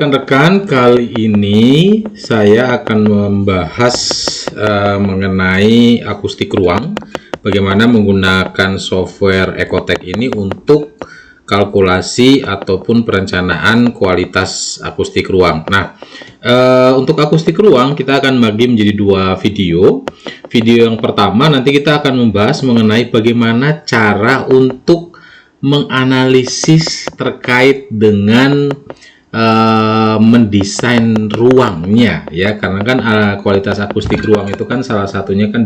Rekan-rekan, kali ini saya akan membahas mengenai akustik ruang, bagaimana menggunakan software Ecotech ini untuk kalkulasi ataupun perencanaan kualitas akustik ruang. Nah, untuk akustik ruang kita akan bagi menjadi dua video. Video yang pertama nanti kita akan membahas mengenai bagaimana cara untuk menganalisis terkait dengan mendesain ruangnya, ya, karena kan kualitas akustik ruang itu kan salah satunya kan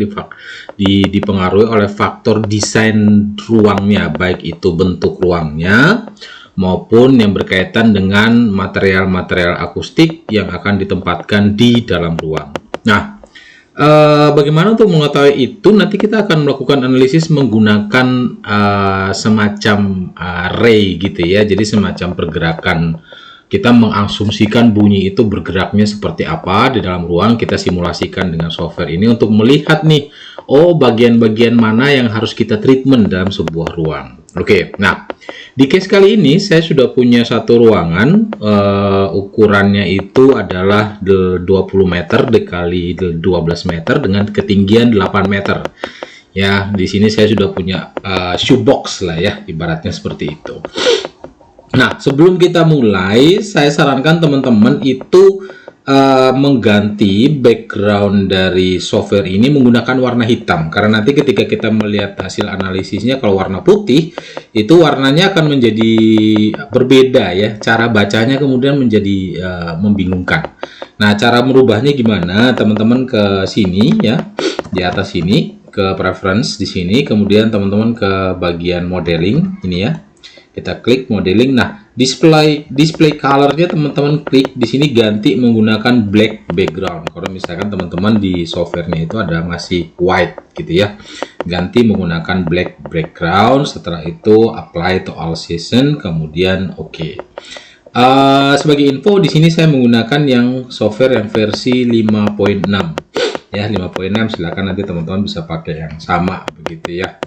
dipengaruhi oleh faktor desain ruangnya, baik itu bentuk ruangnya maupun yang berkaitan dengan material-material akustik yang akan ditempatkan di dalam ruang. Nah, bagaimana untuk mengetahui itu? Nanti kita akan melakukan analisis menggunakan semacam ray gitu ya, jadi semacam pergerakan. Kita mengasumsikan bunyi itu bergeraknya seperti apa di dalam ruang, kita simulasikan dengan software ini untuk melihat nih, oh bagian-bagian mana yang harus kita treatment dalam sebuah ruang. Oke, nah di case kali ini saya sudah punya satu ruangan, ukurannya itu adalah 20 meter dikali 12 meter dengan ketinggian 8 meter. Ya, di sini saya sudah punya shoebox lah ya, ibaratnya seperti itu. Nah, sebelum kita mulai, saya sarankan teman-teman itu mengganti background dari software ini menggunakan warna hitam. Karena nanti ketika kita melihat hasil analisisnya, kalau warna putih, itu warnanya akan menjadi berbeda ya. Cara bacanya kemudian menjadi membingungkan. Nah, cara merubahnya gimana? Teman-teman ke sini ya, di atas sini, ke preference di sini, kemudian teman-teman ke bagian modeling, ini ya. Kita klik modeling. Nah, display colornya teman-teman klik di sini, ganti menggunakan black background. Kalau misalkan teman-teman di softwarenya itu ada masih white gitu ya, ganti menggunakan black background. Setelah itu apply to all season, kemudian oke. Sebagai info di sini saya menggunakan yang software yang versi 5.6 ya, 5.6. Silakan nanti teman-teman bisa pakai yang sama begitu ya.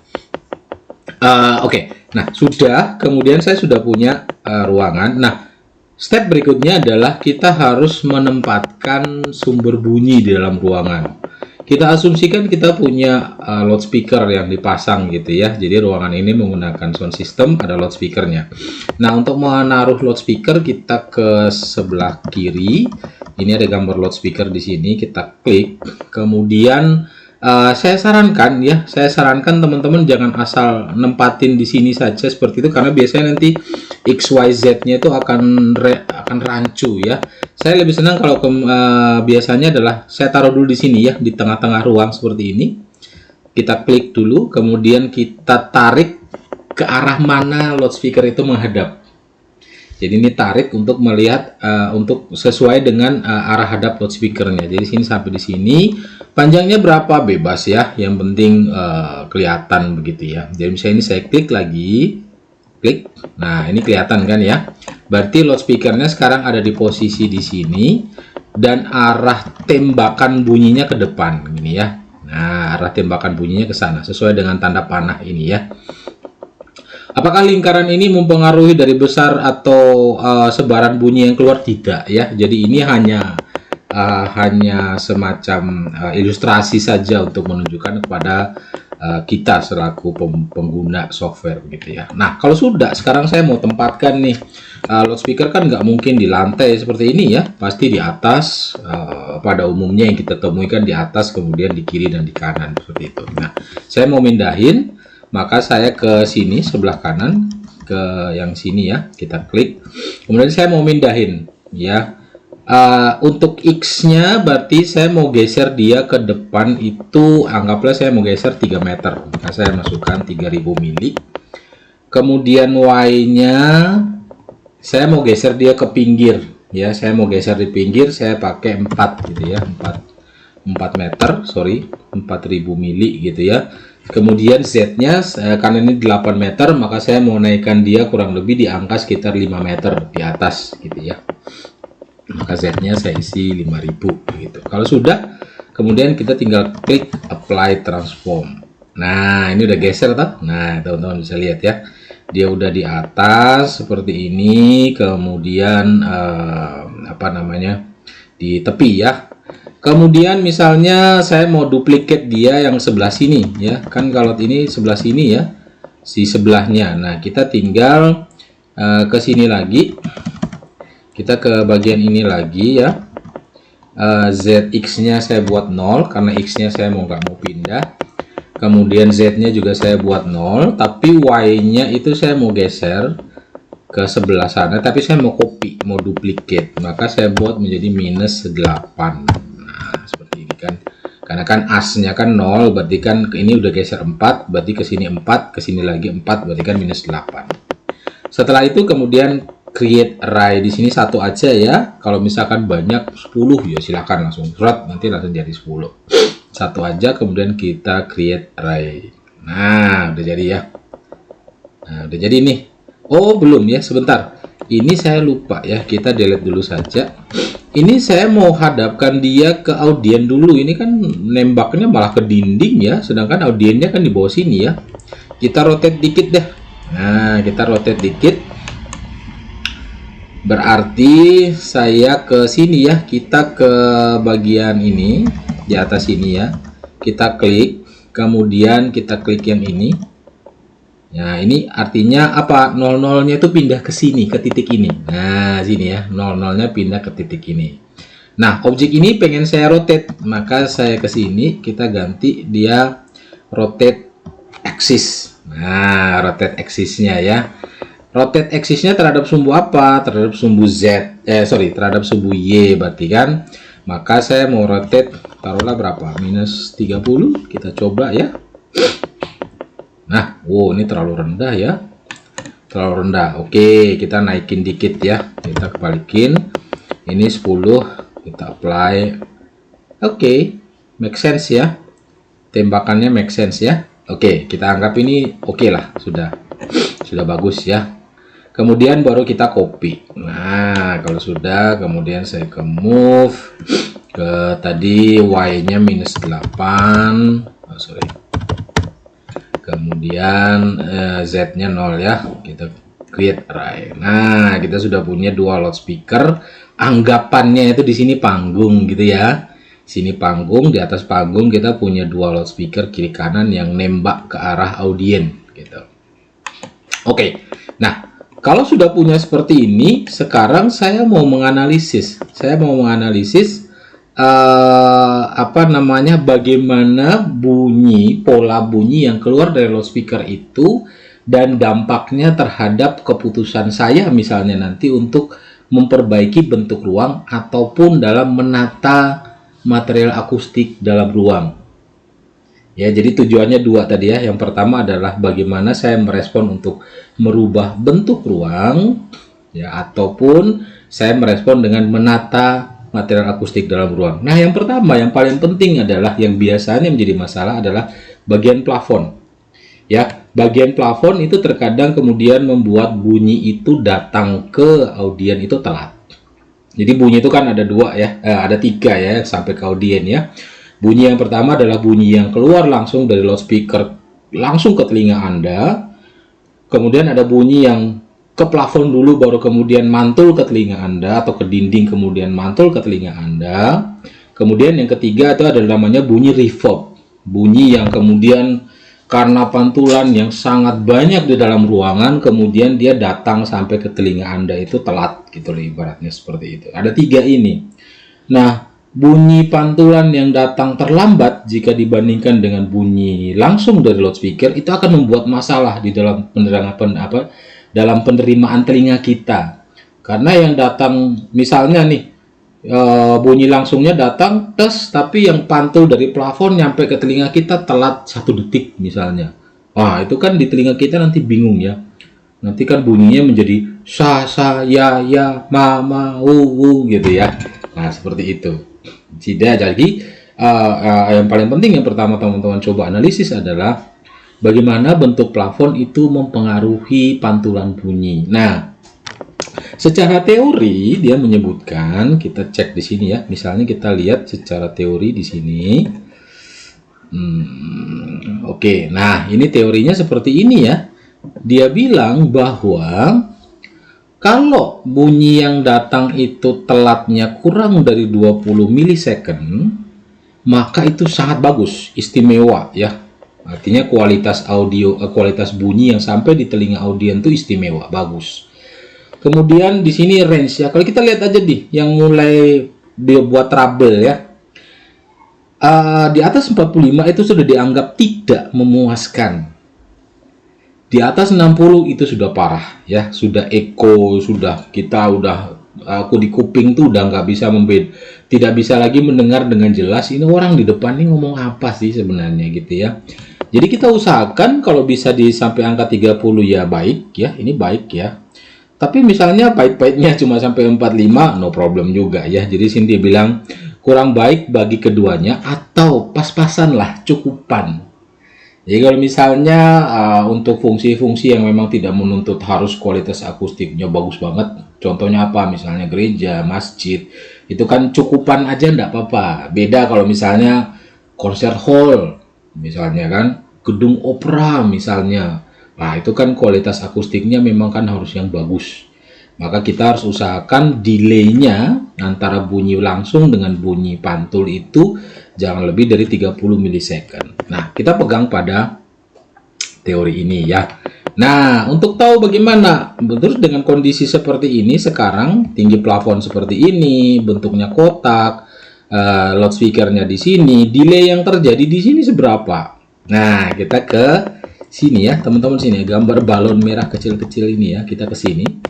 Oke. Nah, sudah, kemudian saya sudah punya ruangan. Nah, step berikutnya adalah kita harus menempatkan sumber bunyi di dalam ruangan. Kita asumsikan kita punya loudspeaker yang dipasang gitu ya. Jadi ruangan ini menggunakan sound system, ada loudspeakernya. Nah, untuk menaruh loudspeaker kita ke sebelah kiri. Ini ada gambar loudspeaker di sini, kita klik. Kemudian saya sarankan teman-teman jangan asal nempatin di sini saja seperti itu, karena biasanya nanti XYZ-nya itu akan rancu ya. Saya lebih senang kalau biasanya adalah saya taruh dulu di sini ya, di tengah-tengah ruang seperti ini. Kita klik dulu, kemudian kita tarik ke arah mana loudspeaker itu menghadap. Jadi ini tarik untuk melihat untuk sesuai dengan arah hadap loudspeakernya. Jadi sini sampai di sini, panjangnya berapa bebas ya, yang penting kelihatan begitu ya. Jadi misalnya ini saya klik lagi, klik. Nah, ini kelihatan kan ya. Berarti loudspeakernya sekarang ada di posisi di sini dan arah tembakan bunyinya ke depan gini ya. Nah, arah tembakan bunyinya ke sana sesuai dengan tanda panah ini ya. Apakah lingkaran ini mempengaruhi dari besar atau sebaran bunyi yang keluar? Tidak ya. Jadi ini hanya semacam ilustrasi saja untuk menunjukkan kepada kita selaku pengguna software begitu ya. Nah, kalau sudah, sekarang saya mau tempatkan nih loudspeaker, kan nggak mungkin di lantai seperti ini ya, pasti di atas. Pada umumnya yang kita temui kan di atas, kemudian di kiri dan di kanan seperti itu. Nah, saya mau mindahin. Maka saya ke sini sebelah kanan, ke yang sini ya, kita klik. Kemudian saya mau mindahin ya. Untuk X-nya berarti saya mau geser dia ke depan itu, anggaplah saya mau geser 3 meter. Maka saya masukkan 3000 mili. Kemudian Y-nya saya mau geser dia ke pinggir ya. Saya mau geser di pinggir, saya pakai 4 gitu ya, 4 meter, sorry, 4000 mili gitu ya. Kemudian Z-nya karena ini 8 meter, maka saya mau naikkan dia kurang lebih di angka sekitar 5 meter di atas gitu ya. Maka Z-nya saya isi 5000 gitu. Kalau sudah, kemudian kita tinggal klik apply transform. Nah, ini udah geser tak? Nah, teman-teman bisa lihat ya. dia udah di atas seperti ini, kemudian apa namanya, di tepi ya. Kemudian misalnya saya mau duplicate dia yang sebelah sini ya, kan kalau ini sebelah sini ya, si sebelahnya. Nah, kita tinggal ke sini lagi, kita ke bagian ini lagi ya. ZX-nya saya buat 0 karena X-nya saya nggak mau pindah. Kemudian Z-nya juga saya buat 0, tapi Y-nya itu saya mau geser ke sebelah sana, tapi saya mau copy, mau duplicate, maka saya buat menjadi minus 8. Nah, seperti ini kan, karena kan asnya kan 0, berarti kan ini udah geser 4, berarti ke sini 4, ke sini lagi 4, berarti kan minus 8. Setelah itu kemudian create array, di sini satu aja ya. Kalau misalkan banyak 10 ya silakan langsung surat, nanti langsung jadi 10. Satu aja, kemudian kita create array. Nah, udah jadi ya. Nah, udah jadi nih. Oh, belum ya, sebentar. Ini saya lupa ya, kita delete dulu saja. Ini saya mau hadapkan dia ke audien dulu. Ini kan nembaknya malah ke dinding ya, sedangkan audiennya kan di bawah sini ya. Kita rotate dikit deh. Nah, kita rotate dikit. Berarti saya ke sini ya, kita ke bagian ini, di atas ini ya. Kita klik, kemudian kita klik yang ini. Nah, ini artinya apa? 00-nya itu pindah ke sini, ke titik ini. Nah, sini ya, 00-nya pindah ke titik ini. Nah, objek ini pengen saya rotate, maka saya ke sini, kita ganti dia rotate axis. Nah, rotate axis-nya ya. Rotate axis-nya terhadap sumbu apa? Terhadap sumbu Z. Terhadap sumbu Y berarti kan. Maka saya mau rotate, taruhlah berapa? Minus 30. Kita coba ya. Nah, wow, ini terlalu rendah ya. Terlalu rendah. Oke, kita naikin dikit ya. Kita kebalikin. Ini 10. Kita apply. Oke, make sense ya. Tembakannya make sense ya. Oke, kita anggap ini oke lah. Sudah bagus ya. Kemudian baru kita copy. Nah, kalau sudah, kemudian saya ke move. Ke tadi Y-nya minus 8. Oh, sorry. Kemudian Z-nya 0 ya, kita create array. Nah, kita sudah punya dua loudspeaker. Anggapannya itu di sini panggung gitu ya. Sini panggung, di atas panggung kita punya dua loudspeaker kiri kanan yang nembak ke arah audien gitu. Oke. Nah, kalau sudah punya seperti ini, sekarang saya mau menganalisis. Bagaimana bunyi, pola bunyi yang keluar dari loudspeaker itu dan dampaknya terhadap keputusan saya misalnya nanti untuk memperbaiki bentuk ruang ataupun dalam menata material akustik dalam ruang. Ya, jadi tujuannya dua tadi ya. Yang pertama adalah bagaimana saya merespon untuk merubah bentuk ruang ya, ataupun saya merespon dengan menata material akustik dalam ruang. Nah, yang pertama, yang paling penting adalah yang biasanya menjadi masalah adalah bagian plafon. Ya, bagian plafon itu terkadang kemudian membuat bunyi itu datang ke audien itu telat. Jadi bunyi itu kan ada dua ya, ada tiga ya sampai ke audien ya. Bunyi yang pertama adalah bunyi yang keluar langsung dari loudspeaker langsung ke telinga Anda. Kemudian ada bunyi yang ke plafon dulu baru kemudian mantul ke telinga Anda, atau ke dinding kemudian mantul ke telinga Anda. Kemudian yang ketiga itu adalah namanya bunyi reverb. Bunyi yang kemudian karena pantulan yang sangat banyak di dalam ruangan kemudian dia datang sampai ke telinga Anda itu telat gitu loh, ibaratnya seperti itu. Ada tiga ini. Nah, bunyi pantulan yang datang terlambat jika dibandingkan dengan bunyi langsung dari loudspeaker itu akan membuat masalah di dalam dalam penerimaan telinga kita. Karena yang datang misalnya nih bunyi langsungnya datang tes, tapi yang pantul dari plafon nyampe ke telinga kita telat 1 detik misalnya. Wah, itu kan di telinga kita nanti bingung ya. Nanti kan bunyinya menjadi sa sa ya ya ma ma wu gitu ya. Nah, seperti itu. Jadi yang paling penting yang pertama teman-teman coba analisis adalah bagaimana bentuk plafon itu mempengaruhi pantulan bunyi. Nah, secara teori dia menyebutkan, kita cek di sini ya. Misalnya kita lihat secara teori di sini. Oke, nah ini teorinya seperti ini ya. Dia bilang bahwa Kalau bunyi yang datang itu telatnya kurang dari 20 milisecond, maka itu sangat bagus, istimewa ya. Artinya kualitas audio, kualitas bunyi yang sampai di telinga audien itu istimewa, bagus. Kemudian di sini range ya. Kalau kita lihat aja nih, yang mulai dia buat trouble ya. Di atas 45 itu sudah dianggap tidak memuaskan. Di atas 60 itu sudah parah ya, sudah echo, sudah kita udah aku di kuping tuh udah nggak bisa tidak bisa lagi mendengar dengan jelas ini orang di depan nih ngomong apa sih sebenarnya gitu ya. Jadi kita usahakan kalau bisa di sampai angka 30 ya baik ya, ini baik ya. Tapi misalnya pahit-pahitnya cuma sampai 45 no problem juga ya. Jadi sini dia bilang kurang baik bagi keduanya atau pas-pasan lah, cukupan. Jadi kalau misalnya untuk fungsi-fungsi yang memang tidak menuntut harus kualitas akustiknya bagus banget, contohnya apa? Misalnya gereja, masjid, itu kan cukupan aja enggak apa-apa. Beda kalau misalnya konser hall, misalnya kan, gedung opera misalnya. Nah itu kan kualitas akustiknya memang kan harus yang bagus. Maka kita harus usahakan delay-nya antara bunyi langsung dengan bunyi pantul itu jangan lebih dari 30 milisecond. Nah, kita pegang pada teori ini ya. Nah, untuk tahu bagaimana terus dengan kondisi seperti ini sekarang, tinggi plafon seperti ini, bentuknya kotak, loudspeakernya di sini, delay yang terjadi di sini seberapa? Nah, kita ke sini ya, teman-teman sini, gambar balon merah kecil-kecil ini ya, kita ke sini.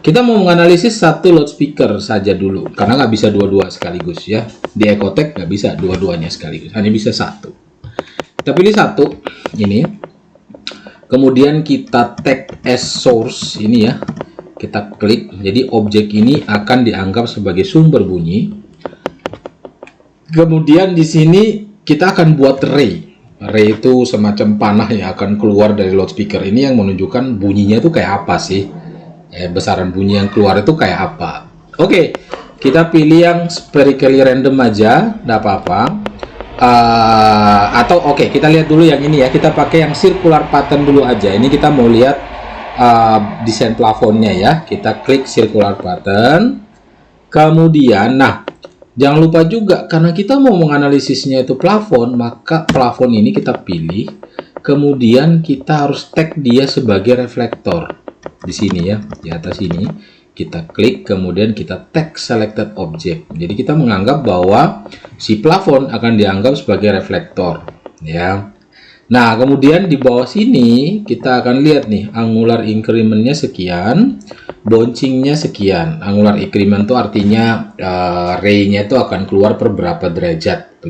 Kita mau menganalisis satu loudspeaker saja dulu, karena nggak bisa dua-dua sekaligus ya. Di Ecotech nggak bisa dua-duanya sekaligus, hanya bisa satu. Kita pilih satu, ini. Kemudian kita tag as source, ini ya. Kita klik, jadi objek ini akan dianggap sebagai sumber bunyi. Kemudian di sini kita akan buat ray. Ray itu semacam panah yang akan keluar dari loudspeaker ini yang menunjukkan bunyinya itu kayak apa sih. Besaran bunyi yang keluar itu kayak apa. Oke, kita pilih yang spherically random aja, enggak apa-apa. Atau oke, kita lihat dulu yang ini ya, kita pakai yang circular pattern dulu aja. Ini kita mau lihat desain plafonnya ya. Kita klik circular pattern. Kemudian, nah jangan lupa juga karena kita mau menganalisisnya itu plafon, maka plafon ini kita pilih. Kemudian kita harus tag dia sebagai reflektor. Di sini ya, di atas ini kita klik, kemudian kita tag selected object. Jadi kita menganggap bahwa si plafon akan dianggap sebagai reflektor ya. Nah kemudian di bawah sini kita akan lihat nih angular incrementnya sekian, bouncingnya sekian. Angular increment itu artinya ray-nya itu akan keluar per berapa derajat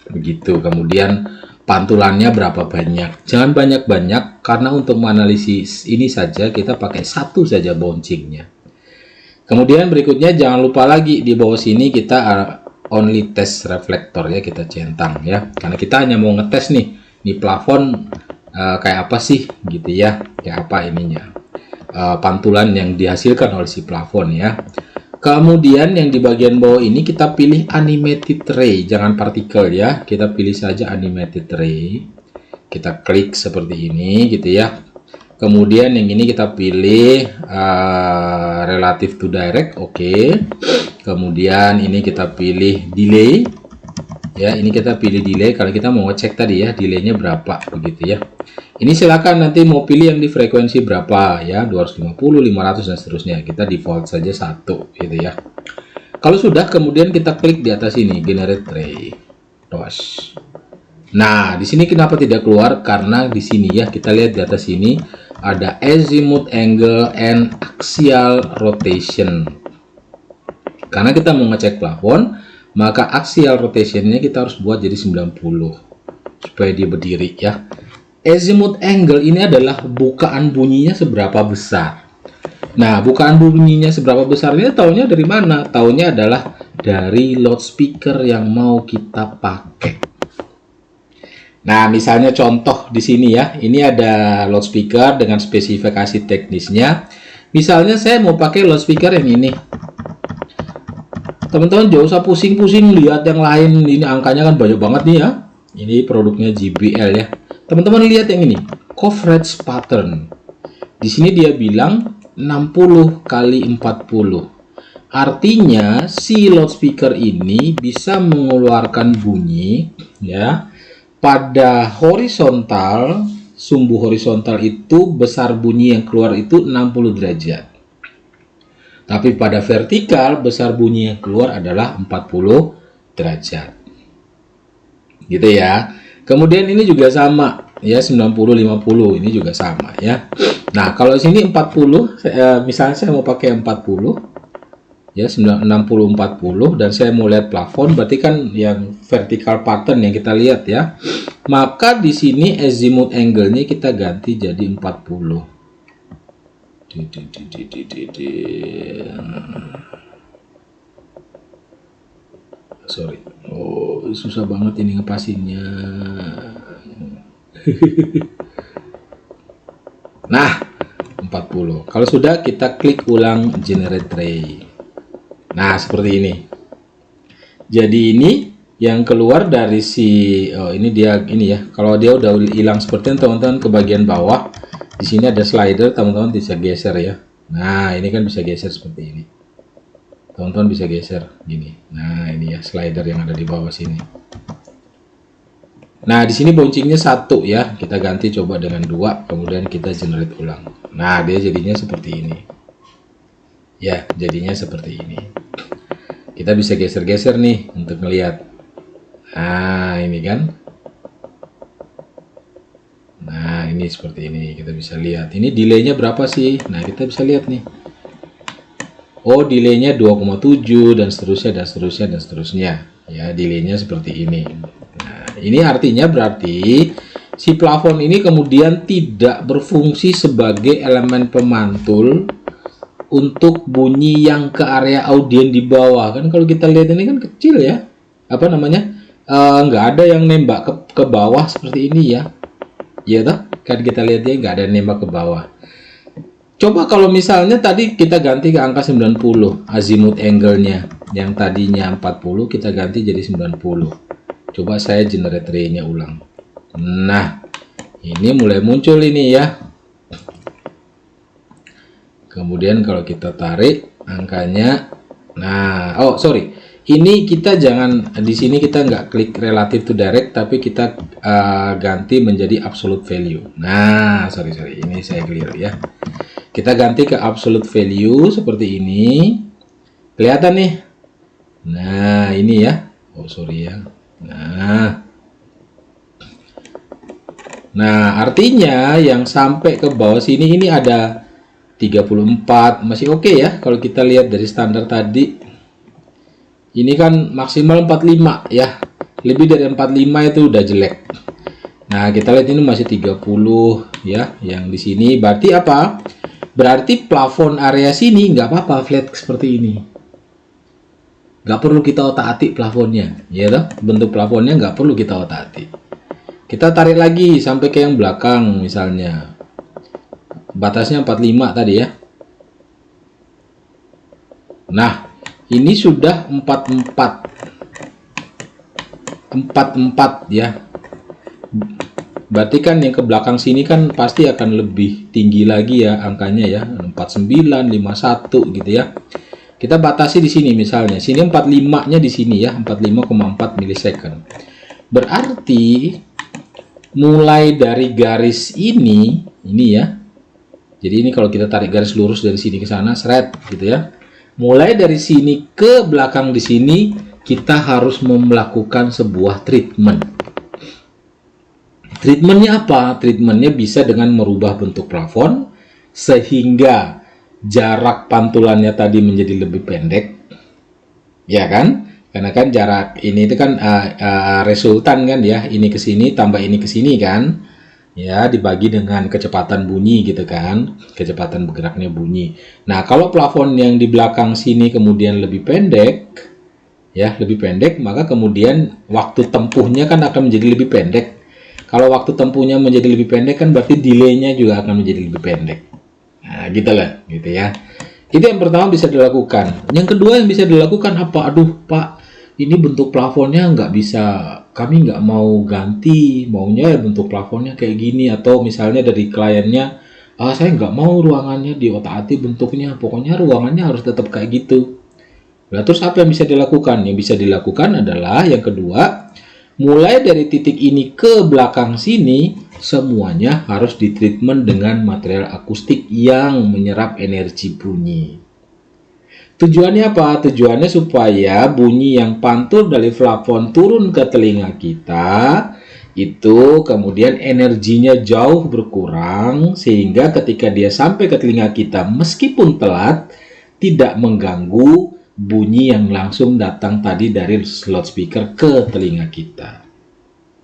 begitu. Kemudian pantulannya berapa banyak, jangan banyak-banyak karena untuk menganalisis ini saja kita pakai satu saja bouncingnya. Kemudian berikutnya jangan lupa lagi di bawah sini kita only test reflektor ya, kita centang ya, karena kita hanya mau ngetes nih plafon kayak apa sih gitu ya, kayak apa ininya pantulan yang dihasilkan oleh si plafon ya. Kemudian yang di bagian bawah ini kita pilih animated ray, jangan partikel ya. Kita pilih saja animated ray. Kita klik seperti ini gitu ya. Kemudian yang ini kita pilih relative to direct, oke. Kemudian ini kita pilih delay. Ya, ini kita pilih delay kalau kita mau ngecek tadi ya, delaynya berapa begitu ya. Ini silakan nanti mau pilih yang di frekuensi berapa ya, 250, 500 dan seterusnya. Kita default saja satu gitu ya. Kalau sudah kemudian kita klik di atas ini generate ray. Terus. Nah, di sini kenapa tidak keluar? Karena di sini ya kita lihat di atas ini ada azimuth angle and axial rotation. Karena kita mau ngecek plafon, maka axial rotationnya kita harus buat jadi 90 supaya dia berdiri ya. Azimuth angle ini adalah bukaan bunyinya seberapa besar. Nah, bukaan bunyinya seberapa besarnya taunya dari mana? Taunya adalah dari loudspeaker yang mau kita pakai. Nah, misalnya contoh di sini ya, ini ada loudspeaker dengan spesifikasi teknisnya. Misalnya saya mau pakai loudspeaker yang ini. Teman-teman jangan usah pusing-pusing lihat yang lain, ini angkanya kan banyak banget nih ya. Ini produknya JBL ya. Teman-teman lihat yang ini, coverage pattern. Di sini dia bilang 60 kali 40. Artinya si loudspeaker ini bisa mengeluarkan bunyi ya pada horizontal, sumbu horizontal itu besar bunyi yang keluar itu 60 derajat. Tapi pada vertikal besar bunyi yang keluar adalah 40 derajat. Gitu ya. Kemudian ini juga sama ya, 90-50 ini juga sama ya. Nah, kalau sini 40, misalnya saya mau pakai 40 ya, 60-40 dan saya mau lihat plafon, berarti kan yang vertical pattern yang kita lihat ya. Maka di sini azimuth angle-nya kita ganti jadi 40. Sorry. Oh, susah banget ini ngepasinnya. Nah, 40. Kalau sudah, kita klik ulang generate ray. Nah, seperti ini. Jadi ini yang keluar dari si ini dia ini ya. Kalau dia udah hilang seperti ini, teman-teman, ke bagian bawah di sini ada slider, teman-teman bisa geser ya. Nah, ini kan bisa geser seperti ini. Teman-teman bisa geser gini. Nah, ini ya slider yang ada di bawah sini. Nah, di sini bouncingnya 1 ya. Kita ganti coba dengan 2, kemudian kita generate ulang. Nah, dia jadinya seperti ini. Ya, jadinya seperti ini. Kita bisa geser-geser nih untuk melihat. Nah, ini kan. Nah, ini seperti ini. Kita bisa lihat. Ini delaynya berapa sih? Nah, kita bisa lihat nih. Oh, delaynya 2,7 dan seterusnya dan seterusnya dan seterusnya. Ya, delaynya seperti ini. Nah, ini artinya berarti si plafon ini kemudian tidak berfungsi sebagai elemen pemantul untuk bunyi yang ke area audien di bawah. Kan kalau kita lihat ini kan kecil ya. Apa namanya? Nggak ada yang nembak ke bawah seperti ini ya. Iya toh? Kan kita lihat ya, nggak ada yang nembak ke bawah. Coba kalau misalnya tadi kita ganti ke angka 90 azimuth angle-nya. Yang tadinya 40 kita ganti jadi 90. Coba saya generate ray-nya ulang. Nah, ini mulai muncul ini ya. Kemudian kalau kita tarik angkanya, nah, oh sorry, ini kita jangan di sini kita nggak klik relative to direct, tapi kita ganti menjadi absolute value. Nah, sorry, ini saya keliru ya. Kita ganti ke absolute value seperti ini, kelihatan nih. Nah, ini ya. Oh sorry ya. Nah, artinya yang sampai ke bawah sini ini ada 34, masih oke ya. Kalau kita lihat dari standar tadi, ini kan maksimal 45 ya. Lebih dari 45 itu udah jelek. Nah, kita lihat ini masih 30 ya. Yang di sini berarti apa? Berarti plafon area sini nggak apa-apa flat seperti ini. Nggak perlu kita otak-atik plafonnya, ya toh? Bentuk plafonnya nggak perlu kita otak-atik. Kita tarik lagi sampai ke yang belakang misalnya. Batasnya 45 tadi ya. Nah, ini sudah 44 ya. Berarti kan yang ke belakang sini kan pasti akan lebih tinggi lagi ya angkanya ya. 49, 51 gitu ya. Kita batasi di sini misalnya. Sini 45-nya di sini ya, 45,4 milisecond. Berarti mulai dari garis ini ya. Jadi ini kalau kita tarik garis lurus dari sini ke sana, seret gitu ya. Mulai dari sini ke belakang di sini, kita harus melakukan sebuah treatment. Treatmentnya apa? Treatmentnya bisa dengan merubah bentuk plafon, sehingga jarak pantulannya tadi menjadi lebih pendek. Ya kan? Karena kan jarak ini itu kan resultan kan ya. Ini ke sini tambah ini ke sini kan. Ya, dibagi dengan kecepatan bunyi gitu kan, kecepatan bergeraknya bunyi. Nah, kalau plafon yang di belakang sini kemudian lebih pendek, ya lebih pendek, maka kemudian waktu tempuhnya kan akan menjadi lebih pendek. Kalau waktu tempuhnya menjadi lebih pendek kan berarti delaynya juga akan menjadi lebih pendek. Nah, gitu lah, gitu ya. Itu yang pertama bisa dilakukan. Yang kedua yang bisa dilakukan apa? Aduh, Pak, ini bentuk plafonnya nggak bisa. Kami nggak mau ganti, maunya ya bentuk plafonnya kayak gini, atau misalnya dari kliennya Ah, saya nggak mau ruangannya di otak-atik bentuknya, pokoknya ruangannya harus tetap kayak gitu. Nah, terus apa yang bisa dilakukan? Yang bisa dilakukan adalah yang kedua, mulai dari titik ini ke belakang sini, semuanya harus ditreatment dengan material akustik yang menyerap energi bunyi. Tujuannya apa? Tujuannya supaya bunyi yang pantul dari plafon turun ke telinga kita, itu kemudian energinya jauh berkurang, sehingga ketika dia sampai ke telinga kita, meskipun telat, tidak mengganggu bunyi yang langsung datang tadi dari loudspeaker ke telinga kita.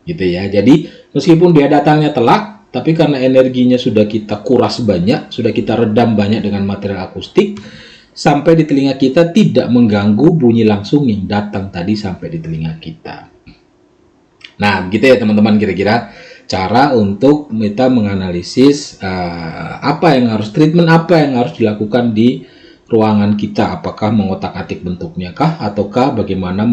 Gitu ya. Jadi meskipun dia datangnya telat, tapi karena energinya sudah kita kuras banyak, sudah kita redam banyak dengan material akustik, sampai di telinga kita tidak mengganggu bunyi langsung yang datang tadi sampai di telinga kita. Nah, gitu ya teman-teman, kira-kira cara untuk kita menganalisis apa yang harus treatment, apa yang harus dilakukan di ruangan kita, apakah mengotak-atik bentuknya kah, ataukah bagaimana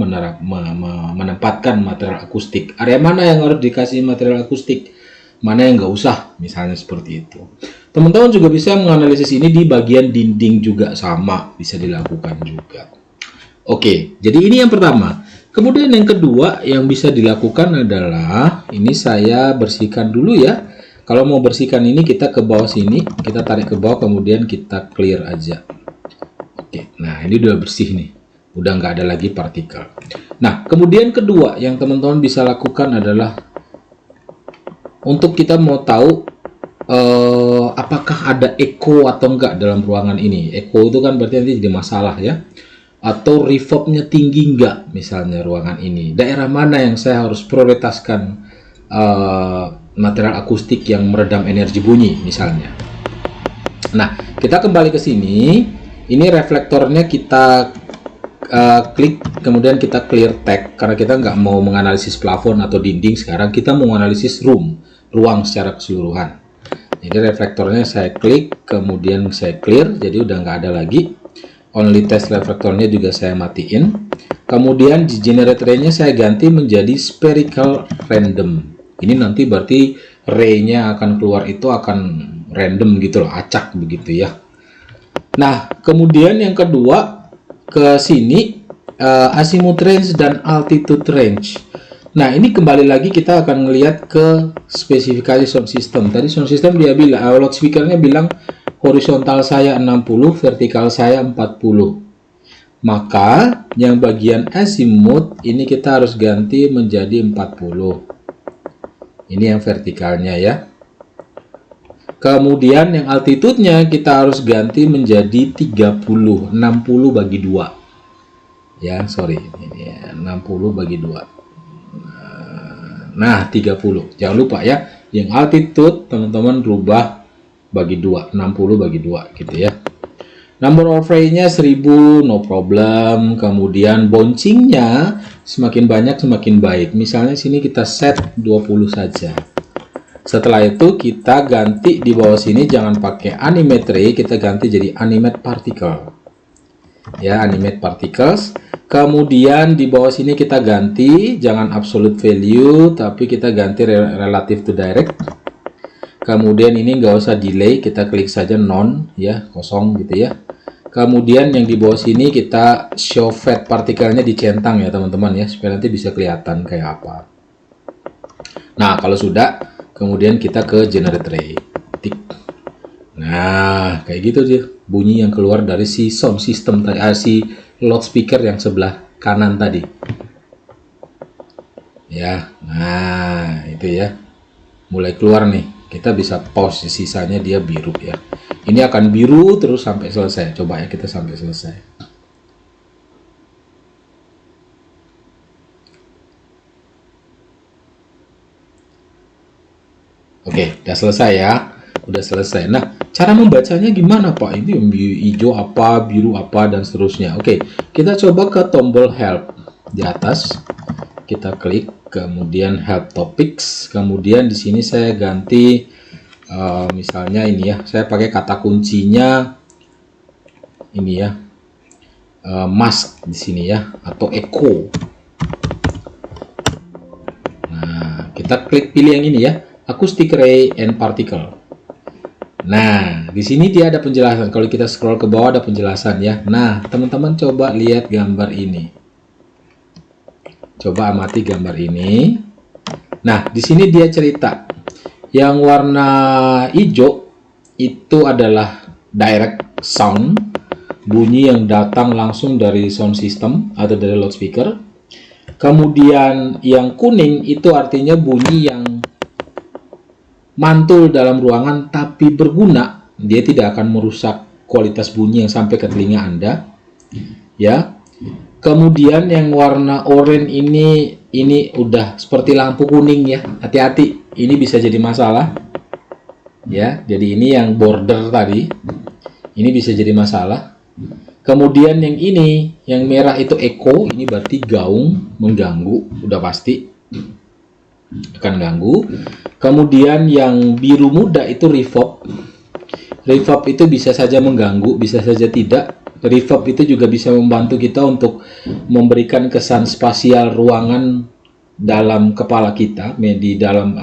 menempatkan material akustik. Area mana yang harus dikasih material akustik, mana yang nggak usah, misalnya seperti itu. Teman-teman juga bisa menganalisis ini di bagian dinding juga, sama bisa dilakukan juga. Oke, jadi ini yang pertama. Kemudian yang kedua yang bisa dilakukan adalah, ini saya bersihkan dulu ya. Kalau mau bersihkan ini, kita ke bawah sini, kita tarik ke bawah, kemudian kita clear aja. Oke, nah ini udah bersih nih, udah nggak ada lagi partikel. Nah, kemudian kedua yang teman-teman bisa lakukan adalah, untuk kita mau tahu apakah ada echo atau enggak dalam ruangan ini. Echo itu kan berarti nanti jadi masalah ya. Atau reverbnya tinggi enggak misalnya ruangan ini. Daerah mana yang saya harus prioritaskan material akustik yang meredam energi bunyi misalnya. Nah, kita kembali ke sini. Ini reflektornya kita klik, kemudian kita clear tag, karena kita nggak mau menganalisis plafon atau dinding sekarang, kita mau menganalisis ruang secara keseluruhan. Jadi reflektornya saya klik, kemudian saya clear, jadi udah nggak ada lagi. Only test reflektornya juga saya matiin. Kemudian di generate ray-nya saya ganti menjadi spherical random. Ini nanti berarti ray-nya akan keluar itu akan random gitu loh, acak begitu ya. Nah, kemudian yang kedua ke sini azimuth range dan altitude range. Nah, ini kembali lagi kita akan melihat ke spesifikasi sound system. Tadi sound system dia bilang, loudspeakernya bilang horizontal saya 60, vertikal saya 40. Maka yang bagian azimuth ini kita harus ganti menjadi 40. Ini yang vertikalnya ya. Kemudian yang altitude-nya kita harus ganti menjadi 30, 60 bagi 2. Ya, sorry, ini 60 bagi 2. Nah, 30. Jangan lupa ya, yang altitude teman-teman rubah bagi 2, 60 bagi 2 gitu ya. Number of ray-nya 1000, no problem. Kemudian bouncing-nya semakin banyak semakin baik. Misalnya sini kita set 20 saja. Setelah itu kita ganti di bawah sini, jangan pakai animate ray, kita ganti jadi animate particle. Ya, animate particles. Kemudian di bawah sini kita ganti, jangan absolute value, tapi kita ganti relative to direct. Kemudian ini nggak usah delay, kita klik saja none, ya, kosong gitu ya. Kemudian yang di bawah sini kita show fade partikelnya dicentang ya teman-teman ya, supaya nanti bisa kelihatan kayak apa. Nah, kalau sudah, kemudian kita ke generate ray. Tik. Nah, kayak gitu sih bunyi yang keluar dari si sound system tadi, si loudspeaker yang sebelah kanan tadi. Ya, nah itu ya, mulai keluar nih. Kita bisa pause, sisanya dia biru ya. Ini akan biru terus sampai selesai. Coba ya kita sampai selesai. Oke, udah selesai ya. Udah selesai. Nah, cara membacanya gimana Pak? Ini hijau apa, biru apa, dan seterusnya. Oke, kita coba ke tombol help di atas. Kita klik, kemudian help topics. Kemudian di sini saya ganti, misalnya ini ya. Saya pakai kata kuncinya ini ya, mask di sini ya, atau echo. Nah, kita klik pilih yang ini ya, acoustic ray and particle. Nah, di sini dia ada penjelasan. Kalau kita scroll ke bawah ada penjelasan ya. Nah, teman-teman coba lihat gambar ini. Coba amati gambar ini. Nah, di sini dia cerita. Yang warna hijau itu adalah direct sound, bunyi yang datang langsung dari sound system atau dari loudspeaker. Kemudian yang kuning itu artinya bunyi yang mantul dalam ruangan tapi berguna. Dia tidak akan merusak kualitas bunyi yang sampai ke telinga Anda. Ya. Kemudian yang warna oranye ini udah seperti lampu kuning ya. Hati-hati, ini bisa jadi masalah. Ya, jadi ini yang border tadi. Ini bisa jadi masalah. Kemudian yang ini, yang merah itu echo, ini berarti gaung, mengganggu, udah pasti akan ganggu. Kemudian yang biru muda itu reverb. Reverb itu bisa saja mengganggu, bisa saja tidak. Reverb itu juga bisa membantu kita untuk memberikan kesan spasial ruangan dalam kepala kita, di dalam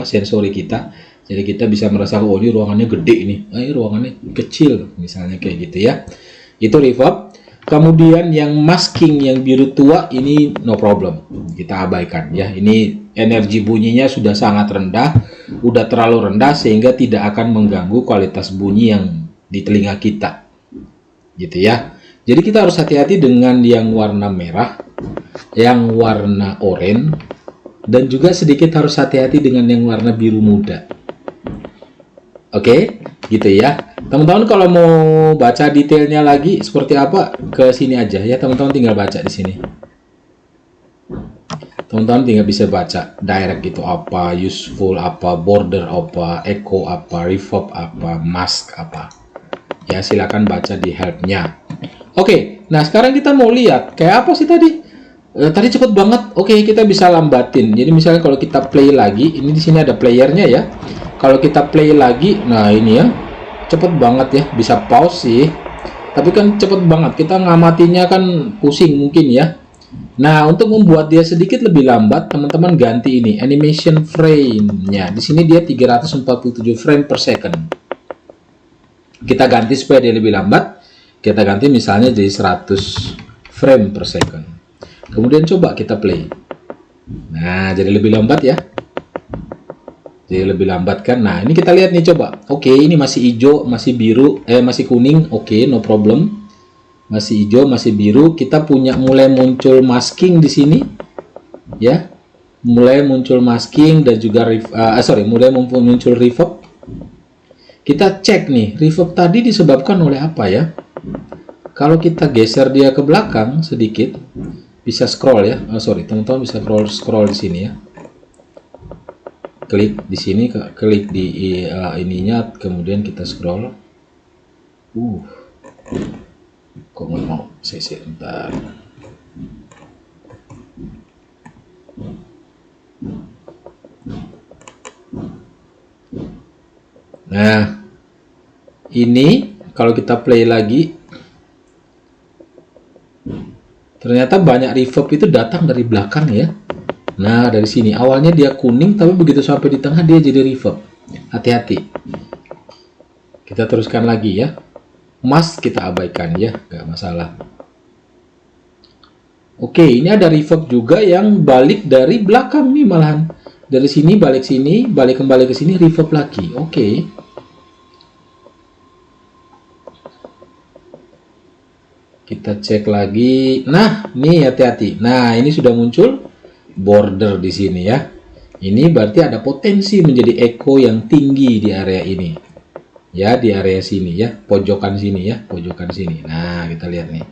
sensori kita. Jadi kita bisa merasa, oh ini ruangannya gede nih, ini ruangannya kecil, misalnya kayak gitu ya. Itu reverb. Kemudian yang masking yang biru tua ini no problem, kita abaikan ya. Ini energi bunyinya sudah sangat rendah, udah terlalu rendah sehingga tidak akan mengganggu kualitas bunyi yang di telinga kita. Gitu ya. Jadi kita harus hati-hati dengan yang warna merah, yang warna oranye, dan juga sedikit harus hati-hati dengan yang warna biru muda. Oke, gitu ya. Teman-teman kalau mau baca detailnya lagi seperti apa, ke sini aja ya. Teman-teman tinggal baca di sini. Teman-teman tinggal bisa baca direct itu apa, useful apa, border apa, echo apa, reverb apa, mask apa. Ya, silakan baca di help-nya. Oke, nah sekarang kita mau lihat kayak apa sih tadi? Tadi cepet banget. Oke, kita bisa lambatin. Jadi misalnya kalau kita play lagi, ini di sini ada playernya ya. Kalau kita play lagi, nah ini ya, cepet banget ya. Bisa pause sih, tapi kan cepet banget. Kita ngamatinya kan pusing mungkin ya. Nah, untuk membuat dia sedikit lebih lambat, teman-teman ganti ini animation frame-nya. Di sini dia 347 frame per second. Kita ganti supaya dia lebih lambat. Kita ganti misalnya jadi 100 frame per second. Kemudian coba kita play. Nah, jadi lebih lambat ya. Jadi lebih lambat kan. Nah, ini kita lihat nih coba. Oke, ini masih hijau, masih biru, masih kuning. Oke, no problem. Masih hijau, masih biru. Kita punya mulai muncul masking di sini. Ya. Mulai muncul masking dan juga mulai muncul reverb. Kita cek nih, reverb tadi disebabkan oleh apa ya? Kalau kita geser dia ke belakang sedikit, bisa scroll ya. Teman-teman bisa scroll di sini ya. Klik di sini, klik di ininya, kemudian kita scroll. Kok nggak mau? Saya bentar. Nah, ini kalau kita play lagi, ternyata banyak reverb itu datang dari belakang ya. Nah, dari sini awalnya dia kuning, tapi begitu sampai di tengah dia jadi reverb. Hati-hati. Kita teruskan lagi ya. Mask kita abaikan ya, nggak masalah. Oke, ini ada reverb juga yang balik dari belakang nih malahan. Dari sini, balik kembali ke sini, reverb lagi. Oke. Kita cek lagi. Nah, nih hati-hati. Nah, ini sudah muncul border di sini ya. Ini berarti ada potensi menjadi echo yang tinggi di area ini. Ya, di area sini ya, pojokan sini ya, pojokan sini. Nah, kita lihat nih.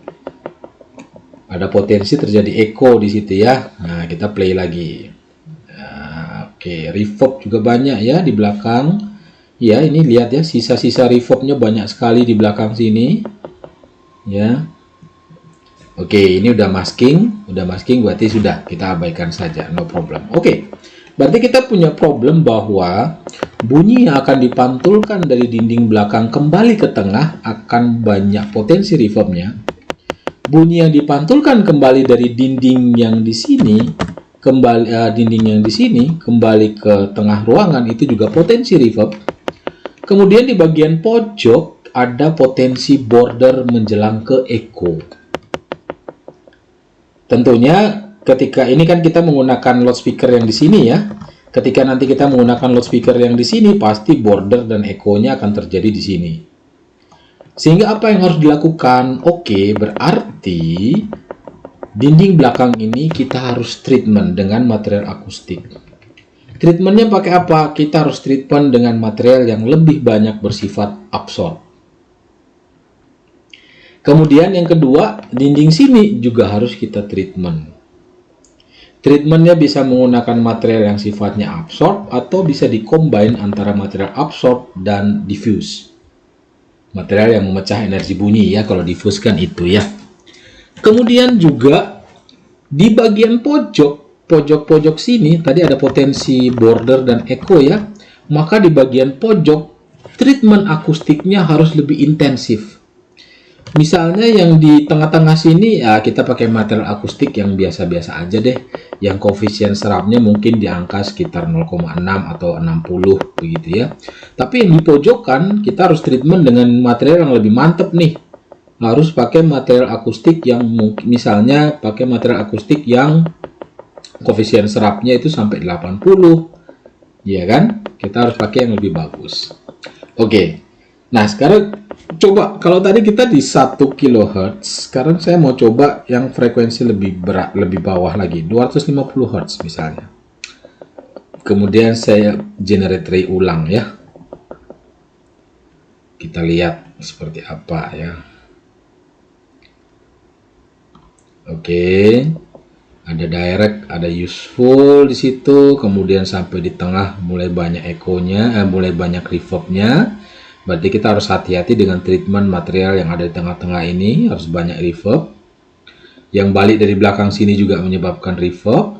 Ada potensi terjadi echo di situ ya. Nah, kita play lagi. Nah, oke, reverb juga banyak ya di belakang. Ya, ini lihat ya, sisa-sisa reverbnya banyak sekali di belakang sini. Ya. Oke, ini udah masking berarti sudah, kita abaikan saja, no problem. Oke, berarti kita punya problem bahwa bunyi yang akan dipantulkan dari dinding belakang kembali ke tengah akan banyak potensi reverbnya. Bunyi yang dipantulkan kembali dari dinding yang di sini kembali ke tengah ruangan itu juga potensi reverb. Kemudian di bagian pojok ada potensi border menjelang ke echo. Tentunya ketika ini kan kita menggunakan loudspeaker yang di sini ya. Ketika nanti kita menggunakan loudspeaker yang di sini, pasti border dan echo-nya akan terjadi di sini. Sehingga apa yang harus dilakukan? Oke, berarti dinding belakang ini kita harus treatment dengan material akustik. Treatmentnya pakai apa? Kita harus treatment dengan material yang lebih banyak bersifat absorb. Kemudian yang kedua, dinding sini juga harus kita treatment. Treatmentnya bisa menggunakan material yang sifatnya absorb atau bisa dikombin antara material absorb dan diffuse. Material yang memecah energi bunyi ya, kalau diffuse kan itu ya. Kemudian juga di bagian pojok sini tadi ada potensi border dan echo ya, maka di bagian pojok treatment akustiknya harus lebih intensif. Misalnya yang di tengah-tengah sini ya kita pakai material akustik yang biasa-biasa aja deh, yang koefisien serapnya mungkin di angka sekitar 0,6 atau 60 begitu ya. Tapi yang di pojokan kita harus treatment dengan material yang lebih mantep nih, harus pakai material akustik yang misalnya pakai material akustik yang koefisien serapnya itu sampai 80, ya kan? Kita harus pakai yang lebih bagus. Oke, nah sekarang coba kalau tadi kita di 1 kHz, sekarang saya mau coba yang frekuensi lebih berat, lebih bawah lagi, 250 Hz misalnya. Kemudian saya generate ray ulang ya. Kita lihat seperti apa ya. Oke. Ada direct, ada useful di situ, kemudian sampai di tengah mulai banyak echo-nya, mulai banyak reverb-nya. Berarti kita harus hati-hati dengan treatment material yang ada di tengah-tengah ini, harus banyak reverb. Yang balik dari belakang sini juga menyebabkan reverb.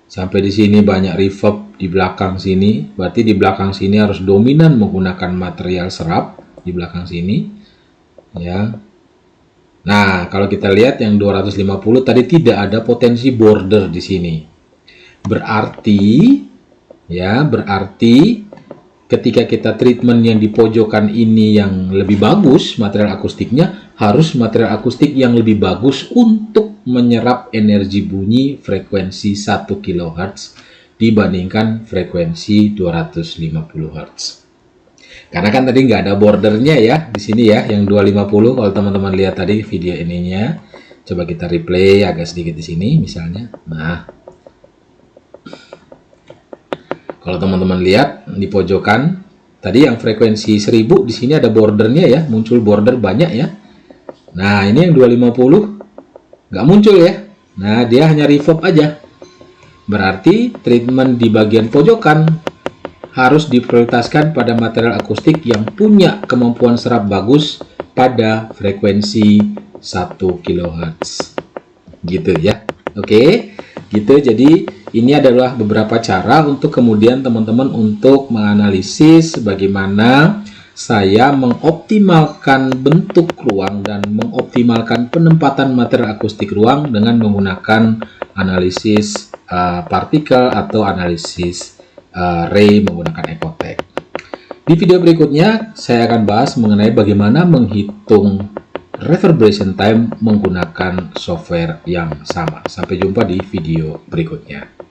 Sampai di sini banyak reverb di belakang sini, berarti di belakang sini harus dominan menggunakan material serap di belakang sini. Ya. Nah, kalau kita lihat yang 250 tadi tidak ada potensi border di sini. Berarti ketika kita treatment yang di pojokan ini yang lebih bagus material akustiknya, harus material akustik yang lebih bagus untuk menyerap energi bunyi frekuensi 1 kHz dibandingkan frekuensi 250 Hz. Karena kan tadi nggak ada bordernya ya di sini ya, yang 250. Kalau teman-teman lihat tadi video ininya, coba kita replay agak sedikit di sini misalnya. Nah, kalau teman-teman lihat di pojokan tadi yang frekuensi 1000 di sini ada bordernya ya, muncul border banyak ya. Nah, ini yang 250 nggak muncul ya. Nah, dia hanya reverb aja. Berarti treatment di bagian pojokan harus diprioritaskan pada material akustik yang punya kemampuan serap bagus pada frekuensi 1 kHz. Gitu ya. Oke, gitu. Jadi ini adalah beberapa cara untuk kemudian teman-teman untuk menganalisis bagaimana saya mengoptimalkan bentuk ruang dan mengoptimalkan penempatan material akustik ruang dengan menggunakan analisis partikel atau analisis ray menggunakan Ecotech. Di video berikutnya saya akan bahas mengenai bagaimana menghitung reverberation time menggunakan software yang sama. Sampai jumpa di video berikutnya.